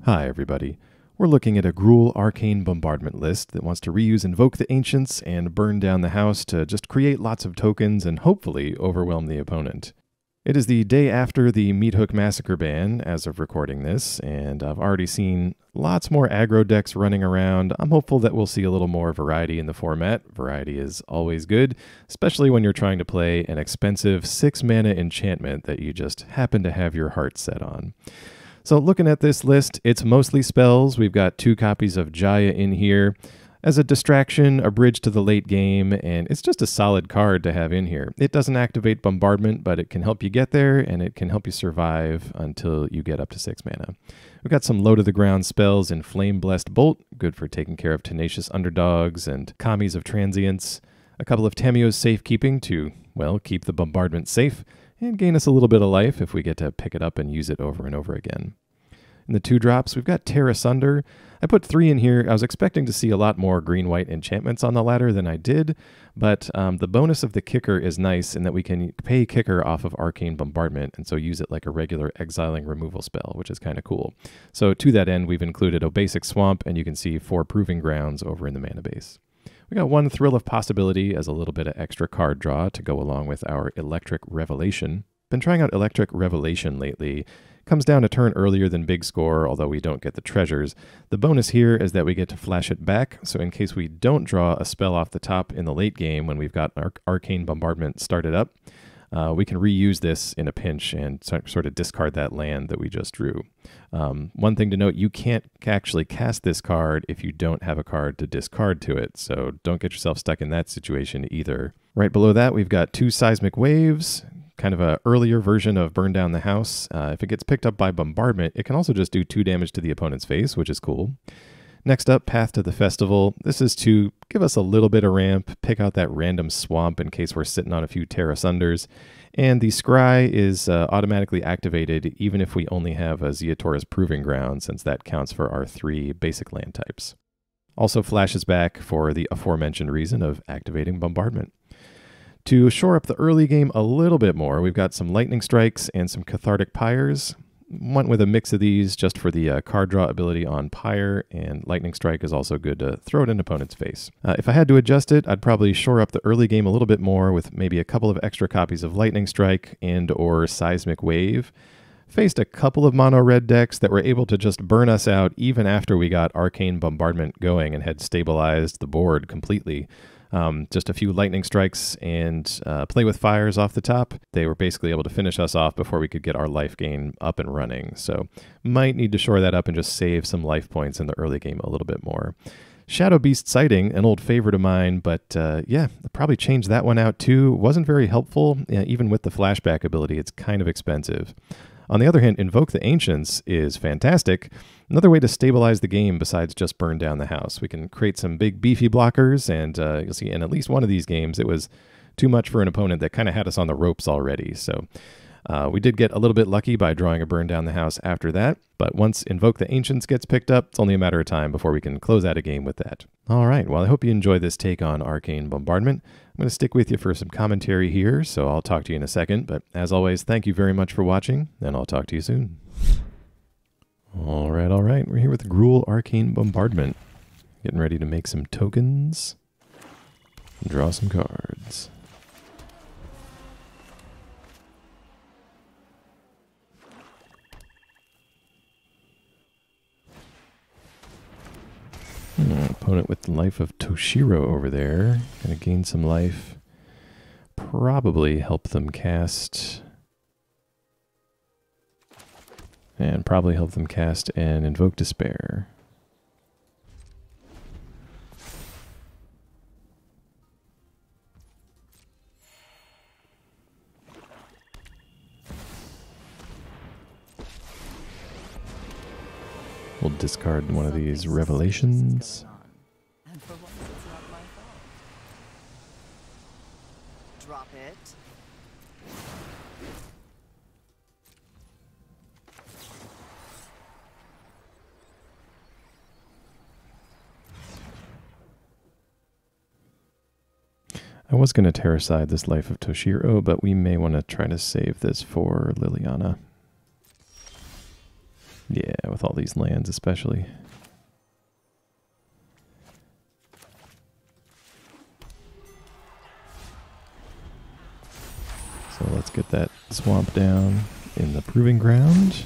Hi everybody. We're looking at a GRUUL Arcane Bombardment list that wants to reuse Invoke the Ancients and burn down the house to just create lots of tokens and hopefully overwhelm the opponent. It is the day after the Meathook Massacre ban as of recording this, and I've already seen lots more aggro decks running around. I'm hopeful that we'll see a little more variety in the format. Variety is always good, especially when you're trying to play an expensive 6-mana enchantment that you just happen to have your heart set on. So looking at this list, it's mostly spells. We've got 2 copies of Jaya in here as a distraction, a bridge to the late game, and it's just a solid card to have in here. It doesn't activate Bombardment, but it can help you get there, and it can help you survive until you get up to 6 mana. We've got some low-to-the-ground spells in Flame Blessed Bolt, good for taking care of tenacious underdogs and Kamis of Transience. A couple of Tamiyo's Safekeeping to, well, keep the bombardment safe, and gain us a little bit of life if we get to pick it up and use it over and over again. In the 2-drops, we've got Tear Asunder. I put 3 in here. I was expecting to see a lot more green-white enchantments on the ladder than I did, but the bonus of the kicker is nice in that we can pay kicker off of Arcane Bombardment, and so use it like a regular exiling removal spell, which is kind of cool. So to that end, we've included a basic Swamp, and you can see 4 Proving Grounds over in the mana base. We got 1 Thrill of Possibility as a little bit of extra card draw to go along with our Electric Revelation. Been trying out Electric Revelation lately. Comes down a turn earlier than Big Score, although we don't get the treasures. The bonus here is that we get to flash it back, so in case we don't draw a spell off the top in the late game when we've got Arcane Bombardment started up, we can reuse this in a pinch and sort of discard that land that we just drew. One thing to note, you can't actually cast this card if you don't have a card to discard to it, so don't get yourself stuck in that situation either. Right below that, we've got 2 Seismic Waves, kind of an earlier version of Burn Down the House. If it gets picked up by Bombardment, it can also just do 2 damage to the opponent's face, which is cool. Next up, Path to the Festival. This is to give us a little bit of ramp, pick out that random swamp in case we're sitting on a few Tear Asunders. And the Scry is automatically activated even if we only have a Ziatora's Proving Ground, since that counts for our 3 basic land types. Also flashes back for the aforementioned reason of activating Bombardment. To shore up the early game a little bit more, we've got some Lightning Strikes and some Cathartic Pyres. Went with a mix of these just for the card draw ability on Pyre, and Lightning Strike is also good to throw it in an opponent's face. If I had to adjust it, I'd probably shore up the early game a little bit more with maybe a couple of extra copies of Lightning Strike and or Seismic Wave. Faced a couple of mono-red decks that were able to just burn us out even after we got Arcane Bombardment going and had stabilized the board completely. Just a few Lightning Strikes and Play with Fires off the top. They were basically able to finish us off before we could get our life gain up and running. So might need to shore that up and just save some life points in the early game a little bit more. Shadowbeast Sighting, an old favorite of mine, but yeah, I'll probably change that one out too. Wasn't very helpful. Even with the flashback ability, it's kind of expensive. On the other hand, Invoke the Ancients is fantastic. Another way to stabilize the game besides just burn down the house. We can create some big beefy blockers, and you'll see in at least one of these games it was too much for an opponent that kind of had us on the ropes already. So we did get a little bit lucky by drawing a burn down the house after that, but once Invoke the Ancients gets picked up, it's only a matter of time before we can close out a game with that. All right, well, I hope you enjoy this take on Arcane Bombardment. I'm going to stick with you for some commentary here, so I'll talk to you in a second, but as always, thank you very much for watching, and I'll talk to you soon. All right, we're here with GRUUL Arcane Bombardment. Getting ready to make some tokens, and draw some cards. Opponent with the Life of Toshiro over there. Gonna gain some life. Probably help them cast. And probably help them cast and Invoke Despair. We'll discard one of these Revelations. And for once it's not my fault. Drop it. I was going to tear aside this Life of Toshiro, but we may want to try to save this for Liliana. Yeah, with all these lands especially. So let's get that swamp down in the proving ground.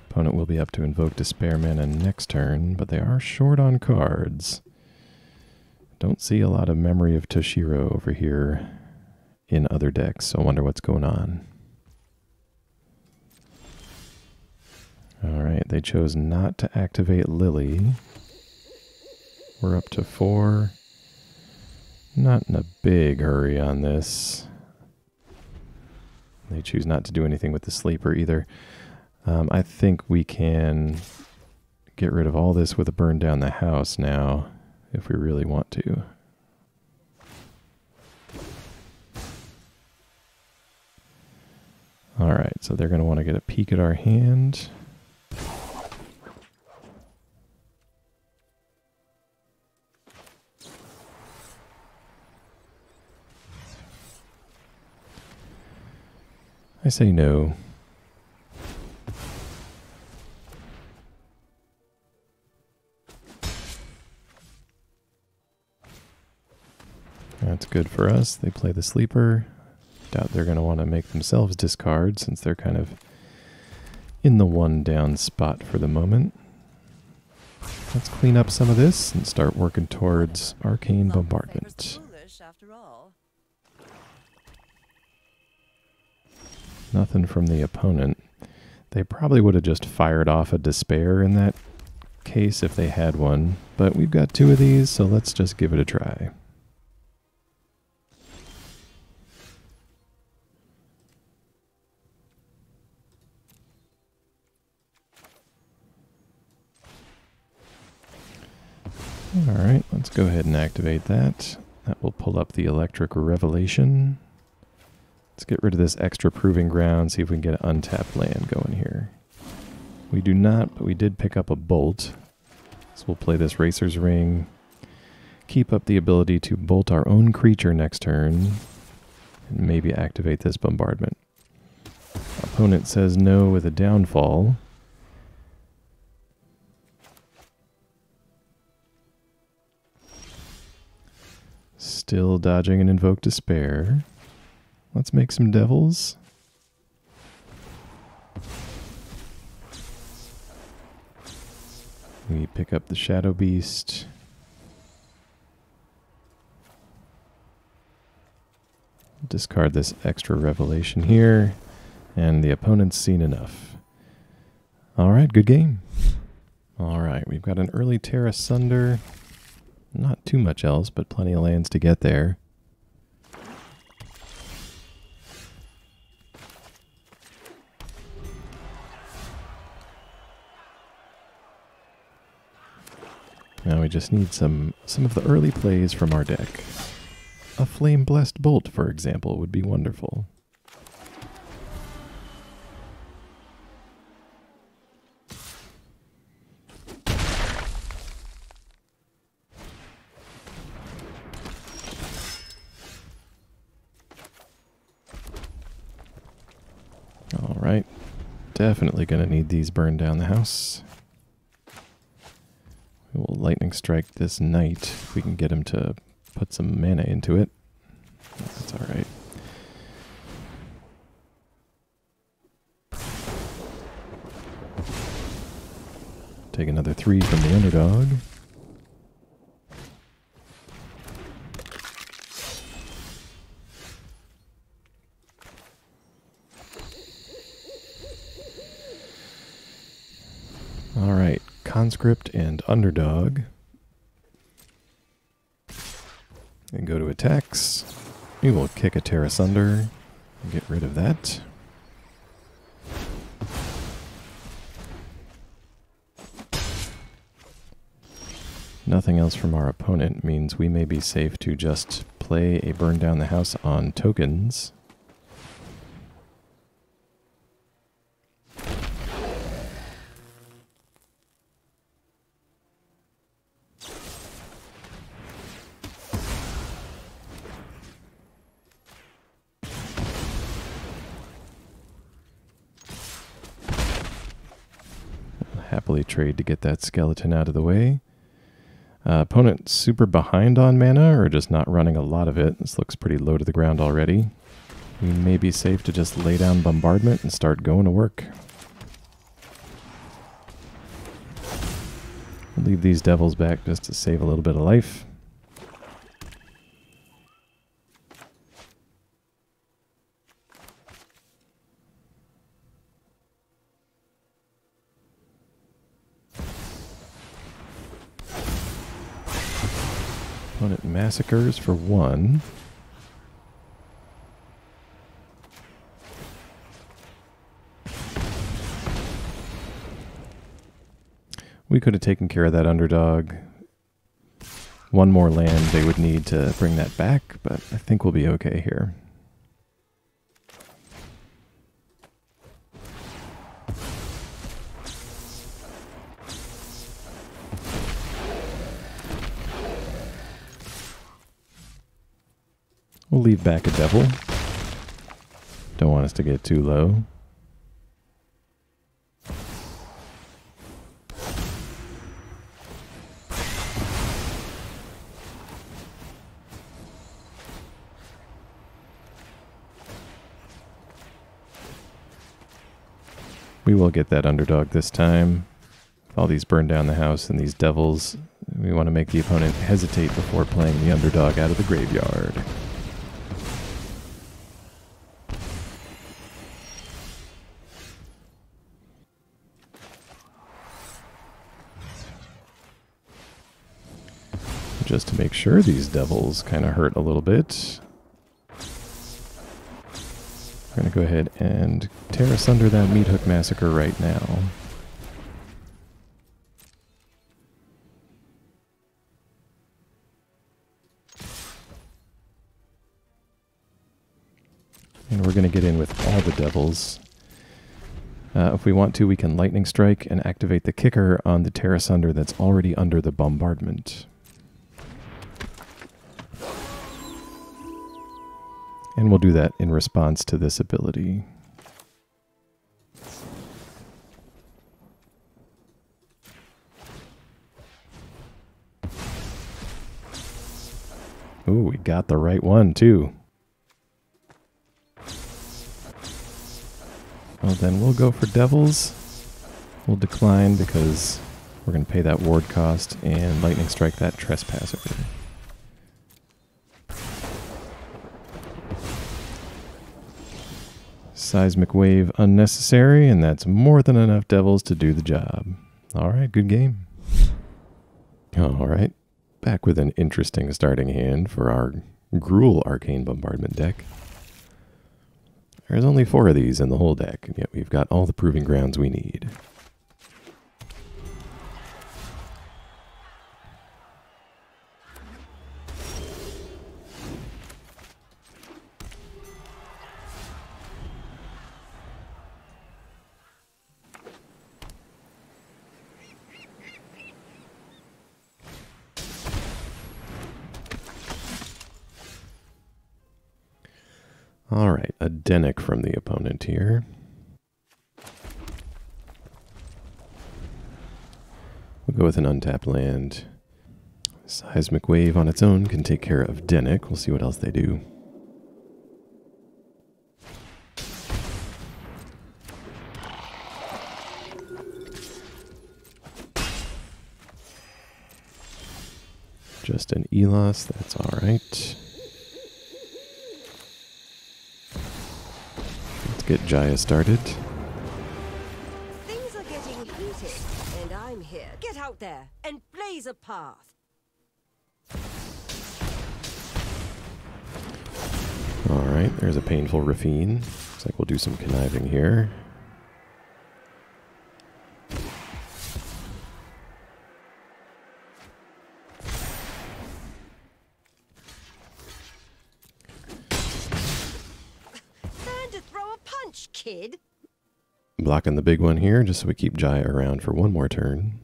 Opponent will be up to invoke Despair Mana next turn, but they are short on cards. Don't see a lot of Memory of Toshiro over here in other decks, so I wonder what's going on. Alright, they chose not to activate Lily. We're up to 4. Not in a big hurry on this. They choose not to do anything with the sleeper either. I think we can get rid of all this with a burn down the house now, if we really want to. Alright, so they're going to want to get a peek at our hand. I say no. That's good for us. They play the sleeper. Doubt they're going to want to make themselves discard since they're kind of in the one down spot for the moment. Let's clean up some of this and start working towards Arcane Bombardment. Nothing from the opponent. They probably would have just fired off a Despair in that case if they had one, but we've got 2 of these, so let's just give it a try. Alright, let's go ahead and activate that. That will pull up the Electric Revelation. Let's get rid of this extra proving ground, see if we can get an untapped land going here. We do not, but we did pick up a bolt. So we'll play this Racer's Ring. Keep up the ability to bolt our own creature next turn. And maybe activate this bombardment. Opponent says no with a downfall. Still dodging an Invoke Despair. Let's make some devils. We pick up the Shadowbeast. Discard this extra revelation here. And the opponent's seen enough. Alright, good game. Alright, we've got an early Tear Asunder. Not too much else, but plenty of lands to get there. Now we just need some of the early plays from our deck. A Flame Blessed Bolt, for example, would be wonderful. Alright, definitely going to need these burn down the house. We will Lightning Strike this Knight if we can get him to put some mana into it. That's alright. Take another 3 from the underdog. Alright, Conscript and Underdog. And go to attacks. We will kick a Tear Asunder and get rid of that. Nothing else from our opponent means we may be safe to just play a Burn Down the House on tokens. happily trade to get that skeleton out of the way. Opponent super behind on mana, or just not running a lot of it. This looks pretty low to the ground already. We may be safe to just lay down Bombardment and start going to work. We'll leave these devils back just to save a little bit of life. Opponent massacres for 1. We could have taken care of that underdog. One more land they would need to bring that back, but I think we'll be okay here. We'll leave back a devil. Don't want us to get too low. We will get that underdog this time. With all these burn down the house and these devils, we want to make the opponent hesitate before playing the underdog out of the graveyard. Just to make sure these devils kind of hurt a little bit, we're going to go ahead and tear asunder that Meat Hook Massacre right now. And we're going to get in with all the devils. If we want to, we can Lightning Strike and activate the kicker on the Tear Asunder that's already under the Bombardment. And we'll do that in response to this ability. Ooh, we got the right one, too. Well, then we'll go for devils. We'll decline because we're going to pay that ward cost and Lightning Strike that Trespasser. Seismic Wave unnecessary, and that's more than enough devils to do the job. Alright, good game. Alright, back with an interesting starting hand for our GRUUL Arcane Bombardment deck. There's only 4 of these in the whole deck, and yet we've got all the proving grounds we need. Alright, a Denic from the opponent here. We'll go with an untapped land. Seismic Wave on its own can take care of Denic. We'll see what else they do. Just an Elos, that's alright. Get Jaya started. Things are getting heated, and I'm here. Get out there and blaze a path. Alright, there's a painful Rafine. Looks like we'll do some conniving here. Kid. Blocking the big one here, just so we keep Jaya around for one more turn.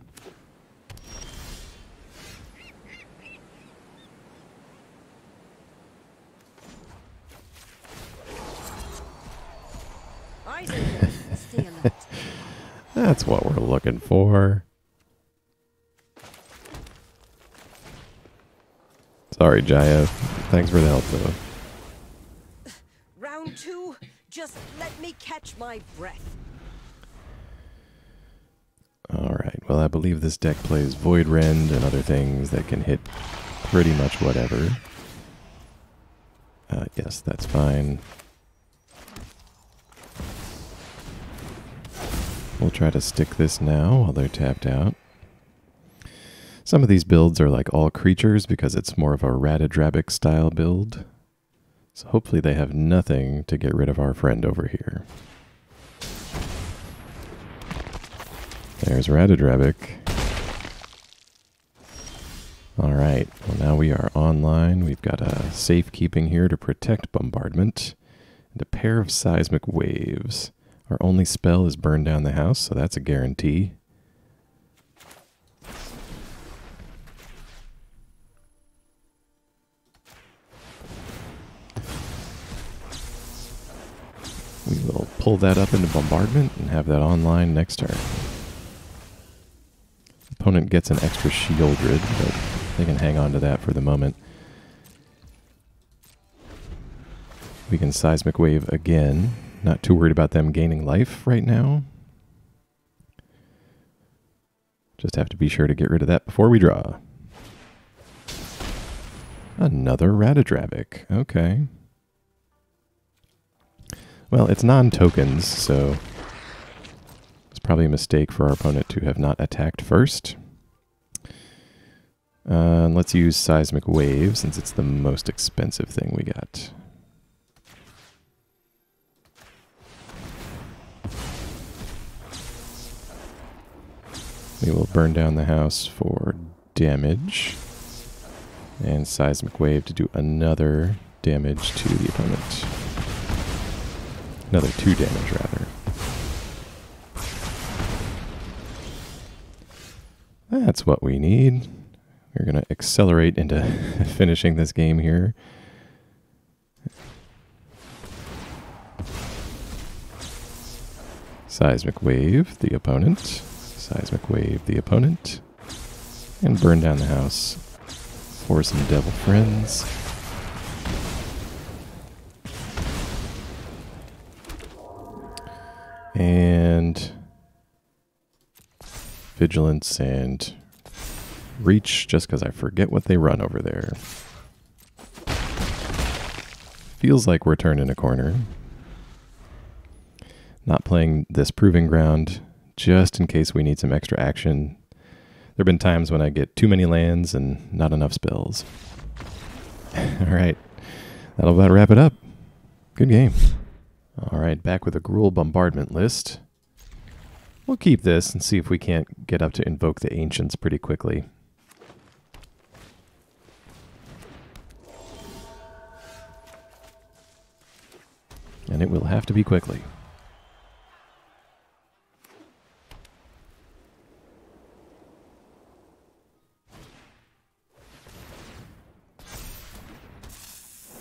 That's what we're looking for. Sorry, Jaya. Thanks for the help, though. Round 2, just let me catch my breath. Alright, well, I believe this deck plays Void Rend and other things that can hit pretty much whatever. Yes, that's fine. We'll try to stick this now while they're tapped out. Some of these builds are like all creatures because it's more of a Ratadrabic style build. So hopefully they have nothing to get rid of our friend over here. There's Ratadrabic. Alright, well now we are online. We've got a Safekeeping here to protect Bombardment. And a pair of Seismic Waves. Our only spell is Burn Down the House, so that's a guarantee. We will pull that up into Bombardment and have that online next turn. Opponent gets an extra Shieldred, but they can hang on to that for the moment. We can Seismic Wave again. Not too worried about them gaining life right now. Just have to be sure to get rid of that before we draw. Another Ratadrabic. Okay. Well, it's non-tokens, so it's probably a mistake for our opponent to have not attacked first. Let's use Seismic Wave since it's the most expensive thing we got. We will burn down the house for damage. And Seismic Wave to do another damage to the opponent. Another 2 damage, rather. That's what we need. We're going to accelerate into finishing this game here. Seismic Wave, the opponent. Seismic Wave, the opponent. And burn down the house for some devil friends. And Vigilance and Reach, just because I forget what they run over there. Feels like we're turning a corner. Not playing this Proving Ground, just in case we need some extra action. There have been times when I get too many lands and not enough spells. Alright, that'll about wrap it up. Good game. Alright, back with a GRUUL Bombardment list. We'll keep this and see if we can't get up to Invoke the Ancients pretty quickly. And it will have to be quickly.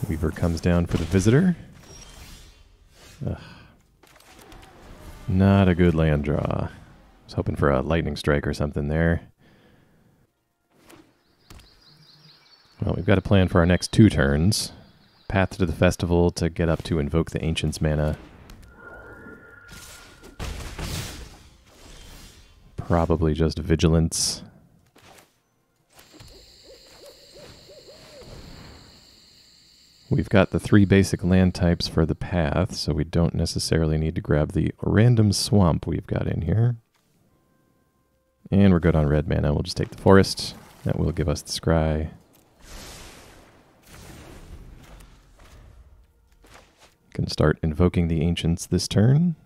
Weaver comes down for the Visitor. Ugh. Not a good land draw. I was hoping for a Lightning Strike or something there. Well, we've got a plan for our next 2 turns. Path to the Festival to get up to Invoke the Ancients mana. Probably just Vigilance. We've got the 3 basic land types for the path, so we don't necessarily need to grab the random swamp we've got in here. And we're good on red mana. We'll just take the forest. That will give us the scry. Can start invoking the Ancients this turn.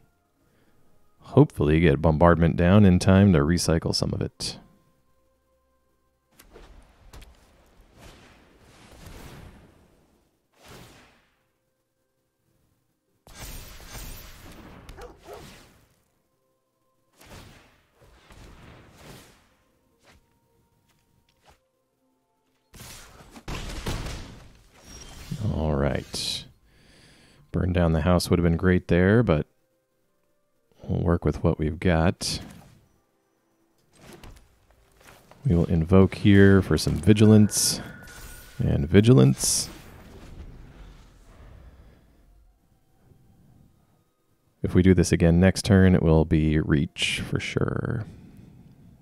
Hopefully get Bombardment down in time to recycle some of it. All right. Burn down the house would have been great there, but We'll work with what we've got. We will invoke here for some vigilance and vigilance. If we do this again next turn, it will be reach for sure.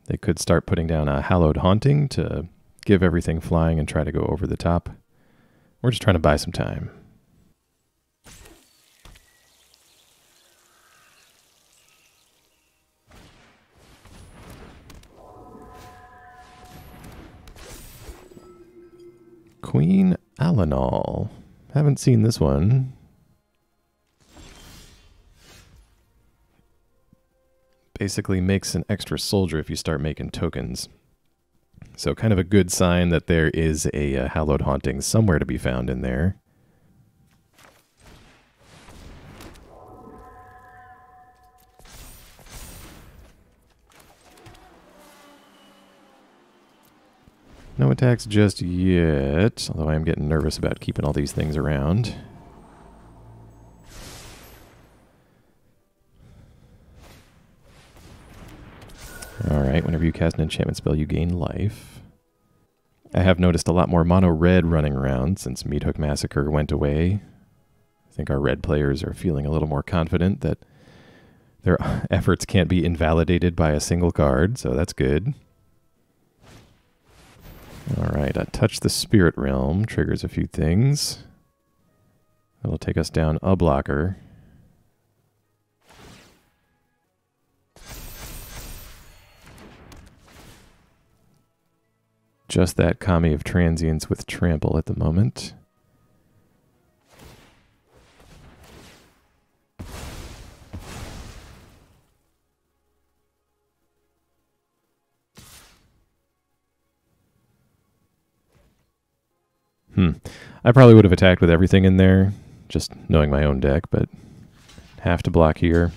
They could start putting down a Hallowed Haunting to give everything flying and try to go over the top. We're just trying to buy some time. Queen Alanal. Haven't seen this one. Basically makes an extra soldier if you start making tokens. So kind of a good sign that there is a Hallowed Haunting somewhere to be found in there. No attacks just yet, although I am getting nervous about keeping all these things around. Alright, whenever you cast an enchantment spell, you gain life. I have noticed a lot more mono red running around since Meathook Massacre went away. I think our red players are feeling a little more confident that their efforts can't be invalidated by a single card, so that's good. Alright, Touch the Spirit Realm triggers a few things. That'll take us down a blocker. Just that Kami of Transience with Trample at the moment. I probably would have attacked with everything in there, just knowing my own deck, but have to block here.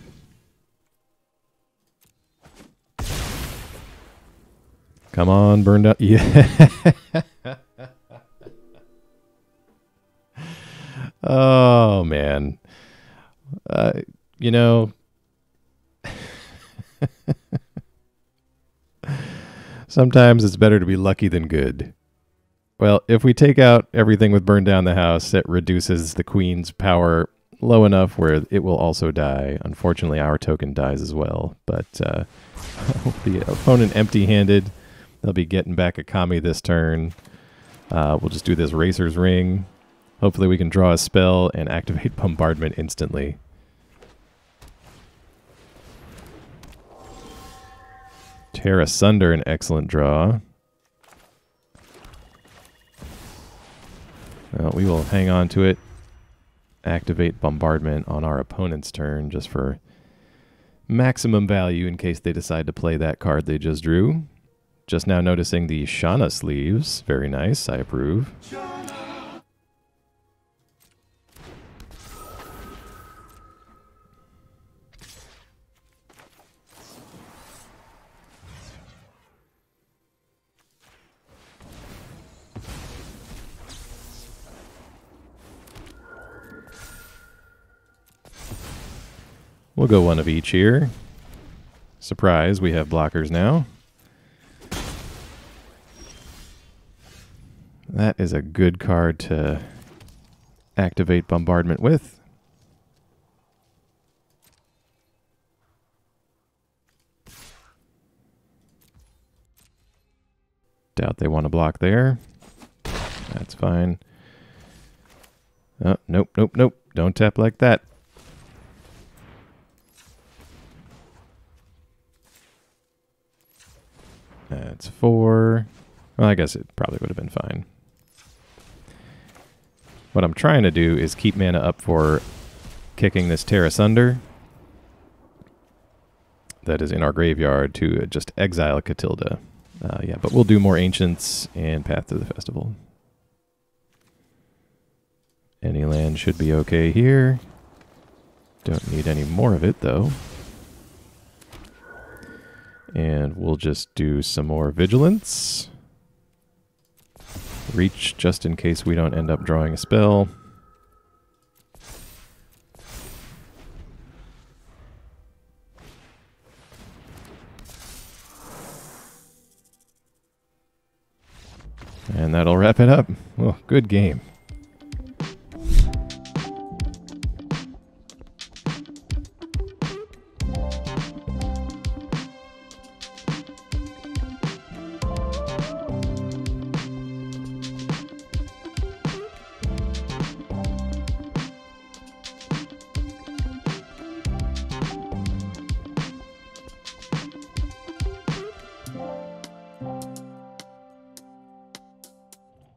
Come on, burned up. Yeah. Oh, man. You know, sometimes it's better to be lucky than good. Well, if we take out everything with Burn Down the House, it reduces the Queen's power low enough where it will also die. Unfortunately, our token dies as well. But the opponent empty-handed. They'll be getting back a Kami this turn. We'll just do this Racer's Ring. Hopefully we can draw a spell and activate Bombardment instantly. Tear Asunder, an excellent draw. Well, we will hang on to it. Activate Bombardment on our opponent's turn just for maximum value in case they decide to play that card they just drew. Just now noticing the Shana sleeves. Very nice. I approve. We'll go one of each here. Surprise, we have blockers now. That is a good card to activate Bombardment with. Doubt they want to block there. That's fine. Oh, nope, nope, nope. Don't tap like that. That's 4. Well, I guess it probably would have been fine. What I'm trying to do is keep mana up for kicking this Tear Asunder that is in our graveyard to just exile Catilda. Yeah, but we'll do more Ancients and Path to the Festival. Any land should be okay here. Don't need any more of it, though. And we'll just do some more Vigilance. Reach just in case we don't end up drawing a spell. And that'll wrap it up. Well, good game.